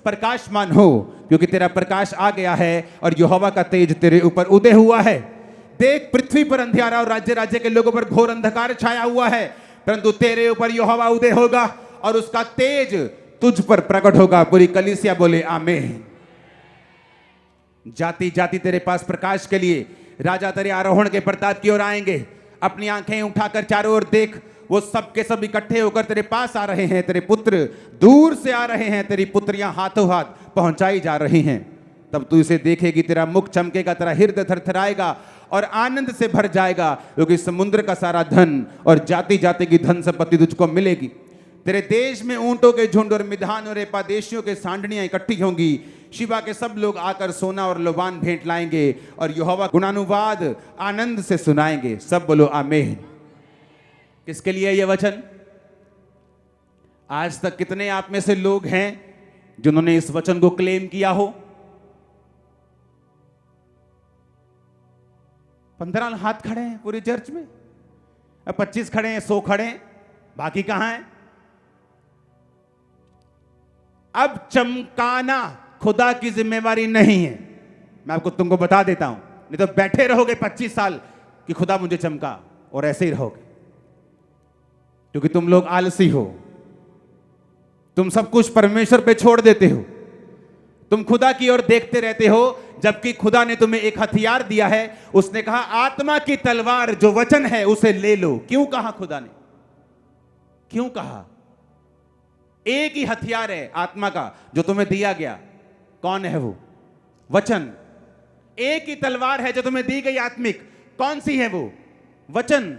प्रकाशमान हो, क्योंकि तेरा प्रकाश आ गया है और यहोवा का तेज तेरे ऊपर उदय हुआ है। देख, पृथ्वी पर अंधियारा और राज्य राज्य के लोगों पर घोर अंधकार छाया हुआ है, परंतु तेरे ऊपर यहोवा उदय होगा और उसका तेज तुझ पर प्रकट होगा। पूरी कलीसिया बोले आमीन। जाति जाति तेरे पास प्रकाश के लिए, राजा तेरे आरोहण के प्रताप की ओर आएंगे। अपनी आंखें उठाकर चारों ओर देख, वो सब के सब इकट्ठे होकर तेरे पास आ रहे हैं। तेरे पुत्र दूर से आ रहे हैं, तेरी पुत्रियां हाथों हाथ पहुंचाई जा रही हैं। तब तू इसे देखेगी, तेरा मुख चमकेगा, तेरा हृदय थरथराएगा और आनंद से भर जाएगा, क्योंकि समुद्र का सारा धन और जाति जाति की धन संपत्ति तुझको मिलेगी। तेरे देश में ऊंटों के झुंड और मिधान और एपादेशियों के सांडनियां इकट्ठी होंगी। शिवा के सब लोग आकर सोना और लोबान भेंट लाएंगे और यहोवा गुणानुवाद आनंद से सुनाएंगे। सब बोलो आमीन। किसके लिए यह वचन? आज तक कितने आप में से लोग हैं जिन्होंने इस वचन को क्लेम किया हो? 15 हाथ खड़े हैं पूरी चर्च में, अब 25 खड़े हैं, 100 खड़े हैं, बाकी कहां हैं? अब चमकाना खुदा की जिम्मेवारी नहीं है। मैं आपको तुमको बता देता हूं, नहीं तो बैठे रहोगे 25 साल कि खुदा मुझे चमका, और ऐसे ही रहोगे, क्योंकि तुम लोग आलसी हो। तुम सब कुछ परमेश्वर पे छोड़ देते हो। तुम खुदा की ओर देखते रहते हो, जबकि खुदा ने तुम्हें एक हथियार दिया है। उसने कहा आत्मा की तलवार जो वचन है उसे ले लो। क्यों कहा खुदा ने? क्यों कहा? एक ही हथियार है आत्मा का जो तुम्हें दिया गया। कौन है वो? वचन। एक ही तलवार है जो तुम्हें दी गई आत्मिक। कौन सी है वो? वचन।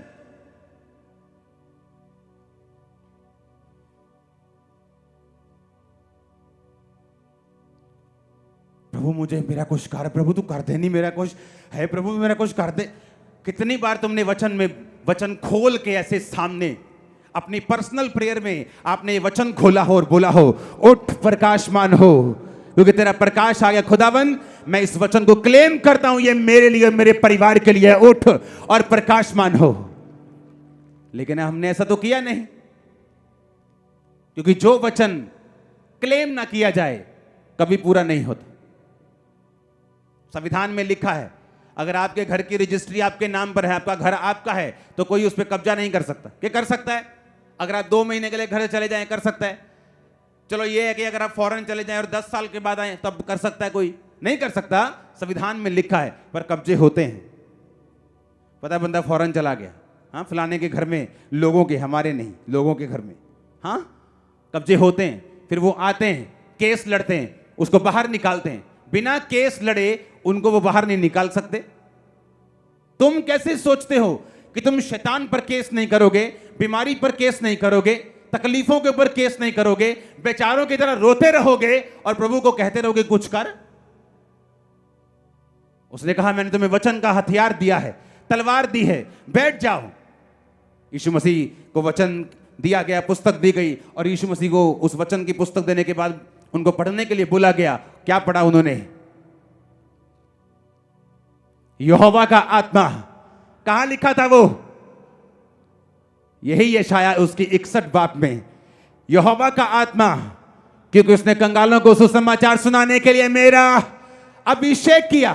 प्रभु मुझे मेरा कुछ कर, प्रभु तू कर दे, नहीं मेरा कुछ है, प्रभु मेरा कुछ कर दे। कितनी बार तुमने वचन में वचन खोल के ऐसे सामने अपनी पर्सनल प्रेयर में आपने ये वचन खोला हो और बोला हो उठ प्रकाशमान हो, क्योंकि तेरा प्रकाश आ गया। खुदावन मैं इस वचन को क्लेम करता हूं, ये मेरे लिए मेरे परिवार के लिए, उठ और प्रकाशमान हो। लेकिन हमने ऐसा तो किया नहीं, क्योंकि जो वचन क्लेम ना किया जाए कभी पूरा नहीं होता। संविधान में लिखा है अगर आपके घर की रजिस्ट्री आपके नाम पर है, आपका घर आपका है, तो कोई उस पर कब्जा नहीं कर सकता। क्या कर सकता है? अगर आप 2 महीने के लिए घर से चले जाएं कर सकता है। चलो ये है कि अगर आप फॉरेन चले जाएं और 10 साल के बाद आए तब कर सकता है, कोई नहीं कर सकता। संविधान में लिखा है, पर कब्जे होते हैं। पता है बंदा फॉरेन चला गया, हाँ फलाने के घर में, लोगों के, हमारे नहीं, लोगों के घर में, हाँ कब्जे होते हैं। फिर वो आते हैं, केस लड़ते हैं, उसको बाहर निकालते हैं। बिना केस लड़े उनको वो बाहर नहीं निकाल सकते। तुम कैसे सोचते हो कि तुम शैतान पर केस नहीं करोगे, बीमारी पर केस नहीं करोगे, तकलीफों के ऊपर केस नहीं करोगे, बेचारों की तरह रोते रहोगे और प्रभु को कहते रहोगे कुछ कर? उसने कहा मैंने तुम्हें वचन का हथियार दिया है, तलवार दी है, बैठ जाओ। यीशु मसीह को वचन दिया गया, पुस्तक दी गई, और यीशु मसीह को उस वचन की पुस्तक देने के बाद उनको पढ़ने के लिए बोला गया। क्या पढ़ा उन्होंने? यहोवा का आत्मा। कहां लिखा था वो? यही यशाया उसकी 61 बात में, यहोवा का आत्मा, क्योंकि उसने कंगालों को सुसमाचार सुनाने के लिए मेरा अभिषेक किया।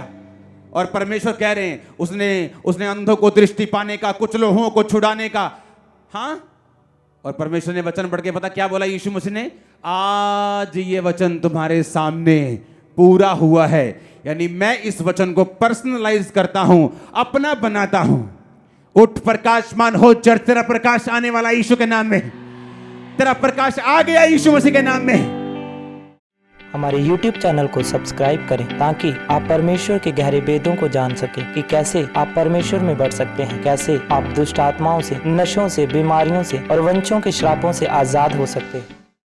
और परमेश्वर कह रहे हैं उसने अंधों को दृष्टि पाने का, कुछ लोगों को छुड़ाने का। हाँ, और परमेश्वर ने वचन पढ़ के पता क्या बोला यीशु मसीह ने? आज ये वचन तुम्हारे सामने पूरा हुआ है। यानी मैं इस वचन को पर्सनलाइज करता हूं, अपना बनाता हूं। उठ प्रकाशमान हो चर्च, तेरा प्रकाश आने वाला यीशु के नाम में। तेरा प्रकाश आ गया यीशु मसीह के नाम में। हमारे YouTube चैनल को सब्सक्राइब करें ताकि आप परमेश्वर के गहरे वेदों को जान सकें कि कैसे आप परमेश्वर में बढ़ सकते हैं, कैसे आप दुष्ट आत्माओं से, नशों से, बीमारियों से और वंशों के श्रापों से आजाद हो सकते हैं।